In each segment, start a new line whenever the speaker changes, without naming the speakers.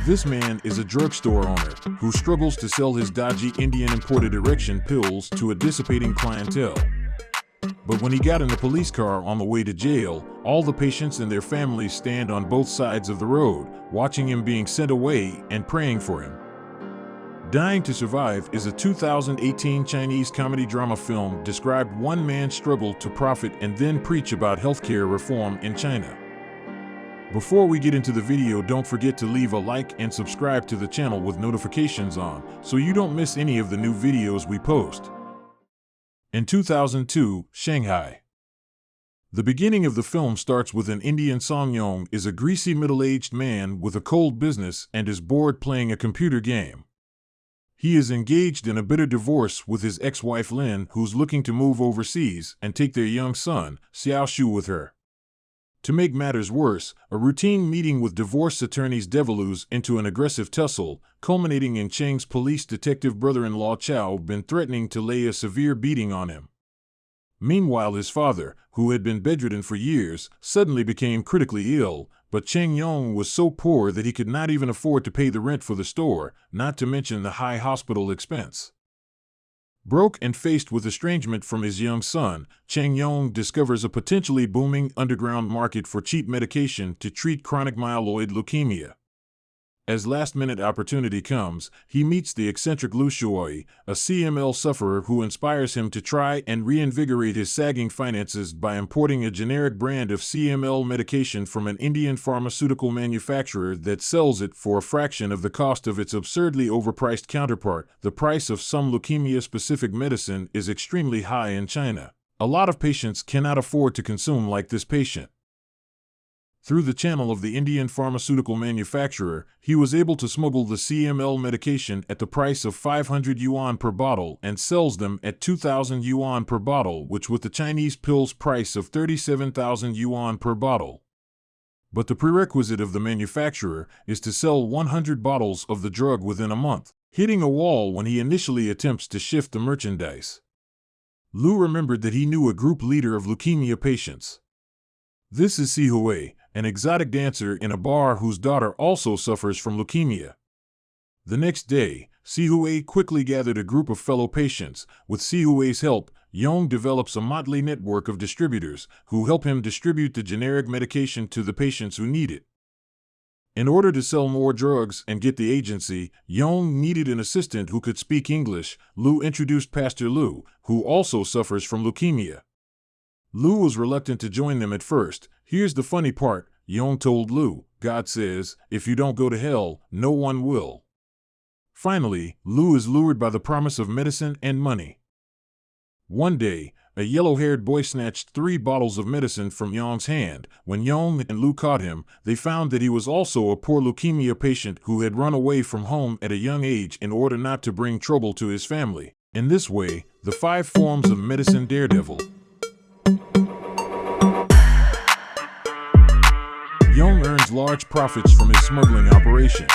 This man is a drugstore owner who struggles to sell his dodgy Indian-imported erection pills to a dissipating clientele. But when he got in the police car on the way to jail, all the patients and their families stand on both sides of the road, watching him being sent away and praying for him. Dying to Survive is a 2018 Chinese comedy drama film described one man's struggle to profit and then preach about healthcare reform in China. Before we get into the video, don't forget to leave a like and subscribe to the channel with notifications on so you don't miss any of the new videos we post. In 2002, Shanghai. The beginning of the film starts with an Indian. Lu Yong is a greasy middle-aged man with a cold business and is bored playing a computer game. He is engaged in a bitter divorce with his ex-wife Lin, who's looking to move overseas and take their young son, Xiaoshu, with her. To make matters worse, a routine meeting with divorce attorneys develops into an aggressive tussle, culminating in Cheng's police detective brother-in-law Chao been threatening to lay a severe beating on him. Meanwhile, his father, who had been bedridden for years, suddenly became critically ill, but Cheng Yong was so poor that he could not even afford to pay the rent for the store, not to mention the high hospital expense. Broke and faced with estrangement from his young son, Cheng Yong discovers a potentially booming underground market for cheap medication to treat chronic myeloid leukemia. As last-minute opportunity comes, he meets the eccentric Lu Yong, a CML sufferer who inspires him to try and reinvigorate his sagging finances by importing a generic brand of CML medication from an Indian pharmaceutical manufacturer that sells it for a fraction of the cost of its absurdly overpriced counterpart. The price of some leukemia-specific medicine is extremely high in China. A lot of patients cannot afford to consume like this patient. Through the channel of the Indian pharmaceutical manufacturer, he was able to smuggle the CML medication at the price of 500 yuan per bottle and sells them at 2,000 yuan per bottle, which with the Chinese pills price of 37,000 yuan per bottle. But the prerequisite of the manufacturer is to sell 100 bottles of the drug within a month, hitting a wall when he initially attempts to shift the merchandise. Lu remembered that he knew a group leader of leukemia patients. This is Si Hui, an exotic dancer in a bar whose daughter also suffers from leukemia. The next day, Si Hui quickly gathered a group of fellow patients. With Si Hui's help, Yong develops a motley network of distributors who help him distribute the generic medication to the patients who need it. In order to sell more drugs and get the agency, Yong needed an assistant who could speak English. Lu introduced Pastor Lu, who also suffers from leukemia. Lu was reluctant to join them at first. Here's the funny part, Yong told Lu, "God says, if you don't go to hell, no one will." Finally, Lu is lured by the promise of medicine and money. One day, a yellow-haired boy snatched 3 bottles of medicine from Yong's hand. When Yong and Lu caught him, they found that he was also a poor leukemia patient who had run away from home at a young age in order not to bring trouble to his family. In this way, the 5 forms of medicine daredevil. Yong earns large profits from his smuggling operation.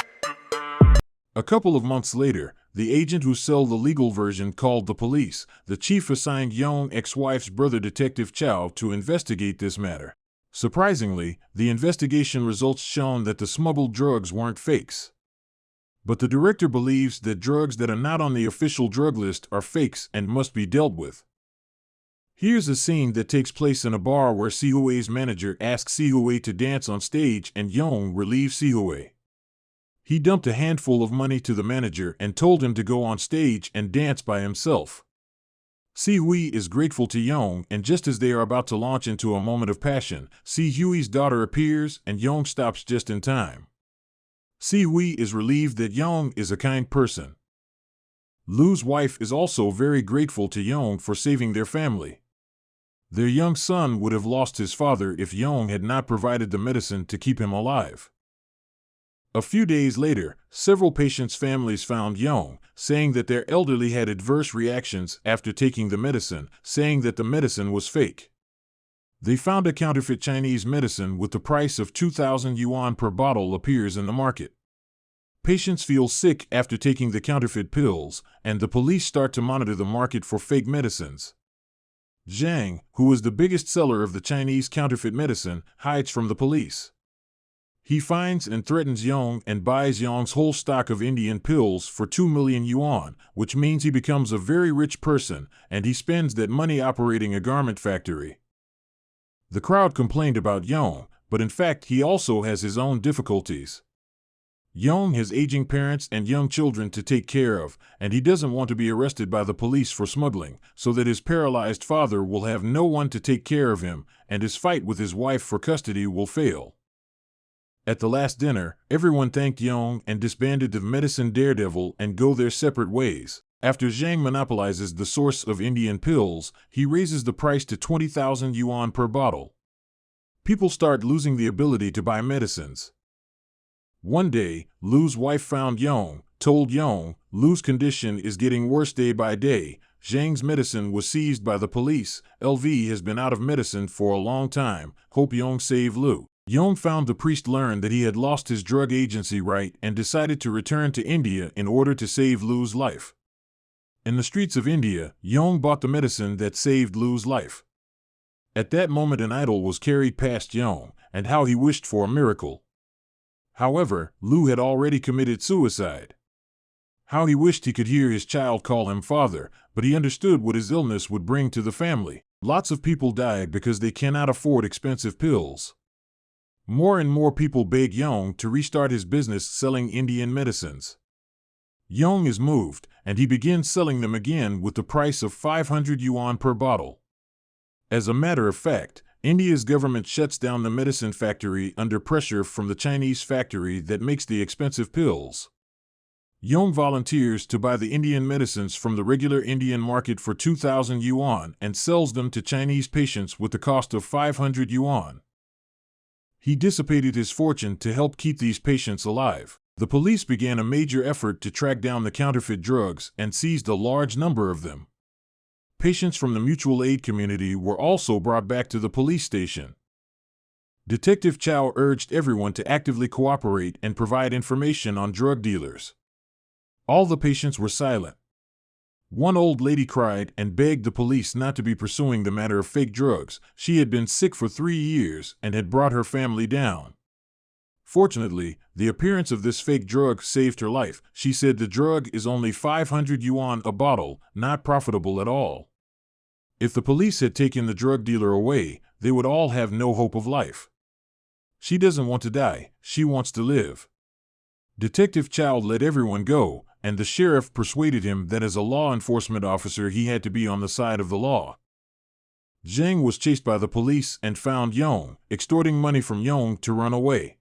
A couple of months later, the agent who sold the legal version called the police. The chief assigned Yong's ex-wife's brother, Detective Chao, to investigate this matter. Surprisingly, the investigation results shown that the smuggled drugs weren't fakes. But the director believes that drugs that are not on the official drug list are fakes and must be dealt with. Here's a scene that takes place in a bar where Si Hui's manager asks Si Hui to dance on stage and Yong relieves Si Hui. He dumped a handful of money to the manager and told him to go on stage and dance by himself. Si Hui is grateful to Yong, and just as they are about to launch into a moment of passion, Si Hui's daughter appears and Yong stops just in time. Si Hui is relieved that Yong is a kind person. Lu's wife is also very grateful to Yong for saving their family. Their young son would have lost his father if Yong had not provided the medicine to keep him alive. A few days later, several patients' families found Yong, saying that their elderly had adverse reactions after taking the medicine, saying that the medicine was fake. They found a counterfeit Chinese medicine with the price of 2,000 yuan per bottle appears in the market. Patients feel sick after taking the counterfeit pills, and the police start to monitor the market for fake medicines. Zhang, who is the biggest seller of the Chinese counterfeit medicine, hides from the police. He finds and threatens Yong and buys Yong's whole stock of Indian pills for 2 million yuan, which means he becomes a very rich person, and he spends that money operating a garment factory. The crowd complained about Yong, but in fact he also has his own difficulties. Yong has aging parents and young children to take care of, and he doesn't want to be arrested by the police for smuggling, so that his paralyzed father will have no one to take care of him, and his fight with his wife for custody will fail. At the last dinner, everyone thanked Yong and disbanded the medicine daredevil and go their separate ways. After Zhang monopolizes the source of Indian pills, he raises the price to 20,000 yuan per bottle. People start losing the ability to buy medicines. One day, Lu's wife found Yong, told Yong, Lu's condition is getting worse day by day. Zhang's medicine was seized by the police. LV has been out of medicine for a long time. Hope Yong save Lu. Yong found the priest learned that he had lost his drug agency right and decided to return to India in order to save Lu's life. In the streets of India, Yong bought the medicine that saved Lu's life. At that moment an idol was carried past Yong, and how he wished for a miracle. However, Lu had already committed suicide. How he wished he could hear his child call him father, but he understood what his illness would bring to the family. Lots of people died because they cannot afford expensive pills. More and more people beg Yong to restart his business selling Indian medicines. Yong is moved, and he begins selling them again with the price of 500 yuan per bottle. As a matter of fact, India's government shuts down the medicine factory under pressure from the Chinese factory that makes the expensive pills. Yong volunteers to buy the Indian medicines from the regular Indian market for 2,000 yuan and sells them to Chinese patients with the cost of 500 yuan. He dissipated his fortune to help keep these patients alive. The police began a major effort to track down the counterfeit drugs and seized a large number of them. Patients from the mutual aid community were also brought back to the police station. Detective Chow urged everyone to actively cooperate and provide information on drug dealers. All the patients were silent. One old lady cried and begged the police not to be pursuing the matter of fake drugs. She had been sick for 3 years and had brought her family down. Fortunately, the appearance of this fake drug saved her life. She said the drug is only 500 yuan a bottle, not profitable at all. If the police had taken the drug dealer away, they would all have no hope of life. She doesn't want to die, she wants to live. Detective Chow let everyone go, and the sheriff persuaded him that as a law enforcement officer he had to be on the side of the law. Zhang was chased by the police and found Yong, extorting money from Yong to run away.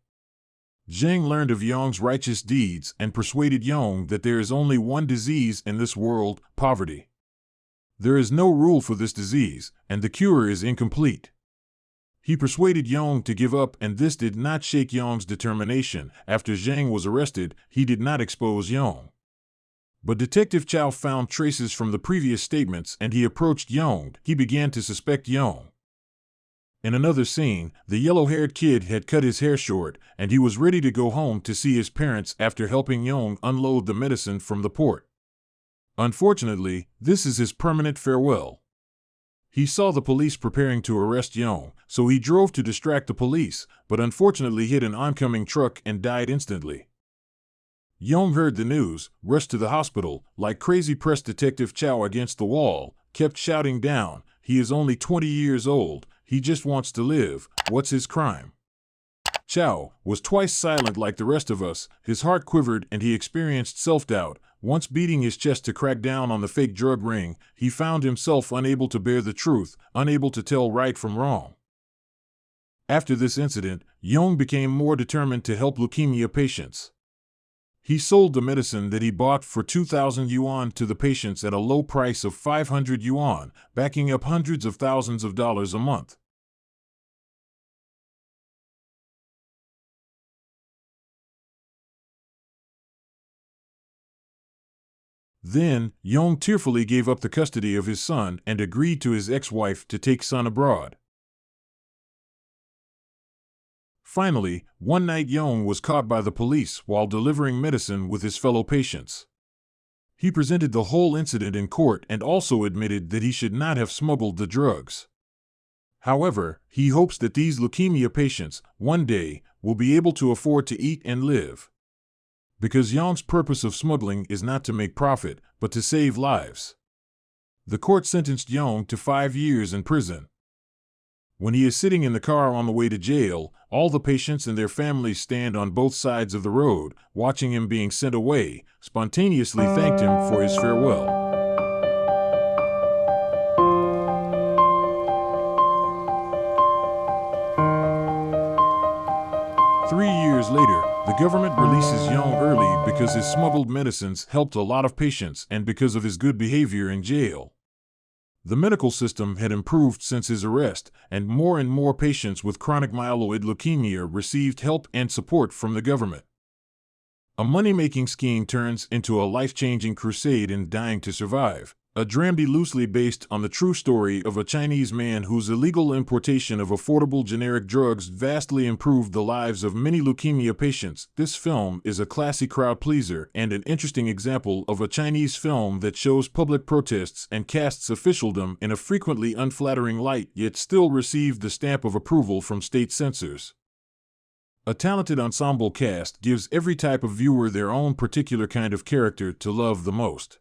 Zhang learned of Yong's righteous deeds and persuaded Yong that there is only one disease in this world, poverty. There is no rule for this disease, and the cure is incomplete. He persuaded Yong to give up, and this did not shake Yong's determination. After Zhang was arrested, he did not expose Yong. But Detective Chow found traces from the previous statements and he approached Yong. He began to suspect Yong. In another scene, the yellow-haired kid had cut his hair short and he was ready to go home to see his parents after helping Yong unload the medicine from the port. Unfortunately, this is his permanent farewell. He saw the police preparing to arrest Yong, so he drove to distract the police, but unfortunately hit an oncoming truck and died instantly. Yong heard the news, rushed to the hospital, like crazy pressed Detective Chow against the wall, kept shouting down, "He is only 20 years old, he just wants to live, what's his crime?" Chow was twice silent like the rest of us, his heart quivered and he experienced self-doubt. Once beating his chest to crack down on the fake drug ring, he found himself unable to bear the truth, unable to tell right from wrong. After this incident, Yong became more determined to help leukemia patients. He sold the medicine that he bought for 2,000 yuan to the patients at a low price of 500 yuan, backing up hundreds of thousands of dollars a month. Then, Yong tearfully gave up the custody of his son and agreed to his ex-wife to take son abroad. Finally, one night Yong was caught by the police while delivering medicine with his fellow patients. He presented the whole incident in court and also admitted that he should not have smuggled the drugs. However, he hopes that these leukemia patients, one day, will be able to afford to eat and live. Because Yong's purpose of smuggling is not to make profit, but to save lives. The court sentenced Yong to 5 years in prison. When he is sitting in the car on the way to jail, all the patients and their families stand on both sides of the road, watching him being sent away, spontaneously thanked him for his farewell. Years later, the government releases Yong early because his smuggled medicines helped a lot of patients and because of his good behavior in jail. The medical system had improved since his arrest, and more patients with chronic myeloid leukemia received help and support from the government. A money-making scheme turns into a life-changing crusade in Dying to Survive, a dramedy loosely based on the true story of a Chinese man whose illegal importation of affordable generic drugs vastly improved the lives of many leukemia patients. This film is a classy crowd pleaser and an interesting example of a Chinese film that shows public protests and casts officialdom in a frequently unflattering light, yet still received the stamp of approval from state censors. A talented ensemble cast gives every type of viewer their own particular kind of character to love the most.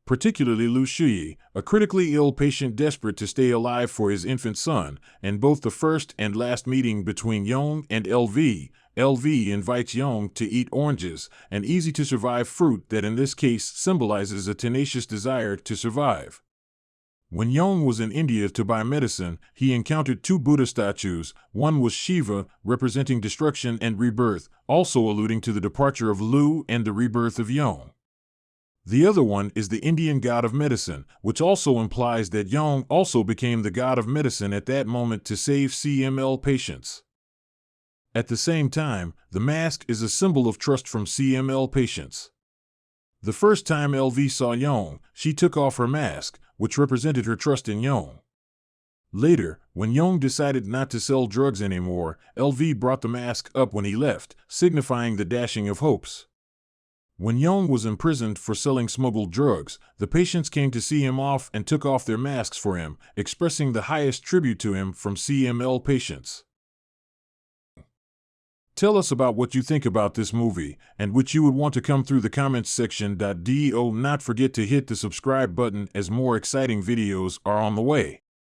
Particularly Lu Yong, a critically ill patient desperate to stay alive for his infant son, and both the first and last meeting between Yong and LV. LV invites Yong to eat oranges, an easy-to-survive fruit that in this case symbolizes a tenacious desire to survive. When Yong was in India to buy medicine, he encountered 2 Buddha statues. One was Shiva, representing destruction and rebirth, also alluding to the departure of Lu and the rebirth of Yong. The other one is the Indian god of medicine, which also implies that Yong also became the god of medicine at that moment to save CML patients. At the same time, the mask is a symbol of trust from CML patients. The first time LV saw Yong, she took off her mask, which represented her trust in Yong. Later, when Yong decided not to sell drugs anymore, LV brought the mask up when he left, signifying the dashing of hopes. When Yong was imprisoned for selling smuggled drugs, the patients came to see him off and took off their masks for him, expressing the highest tribute to him from CML patients. Tell us about what you think about this movie, and which you would want to come through the comments section. Do not forget to hit the subscribe button as more exciting videos are on the way.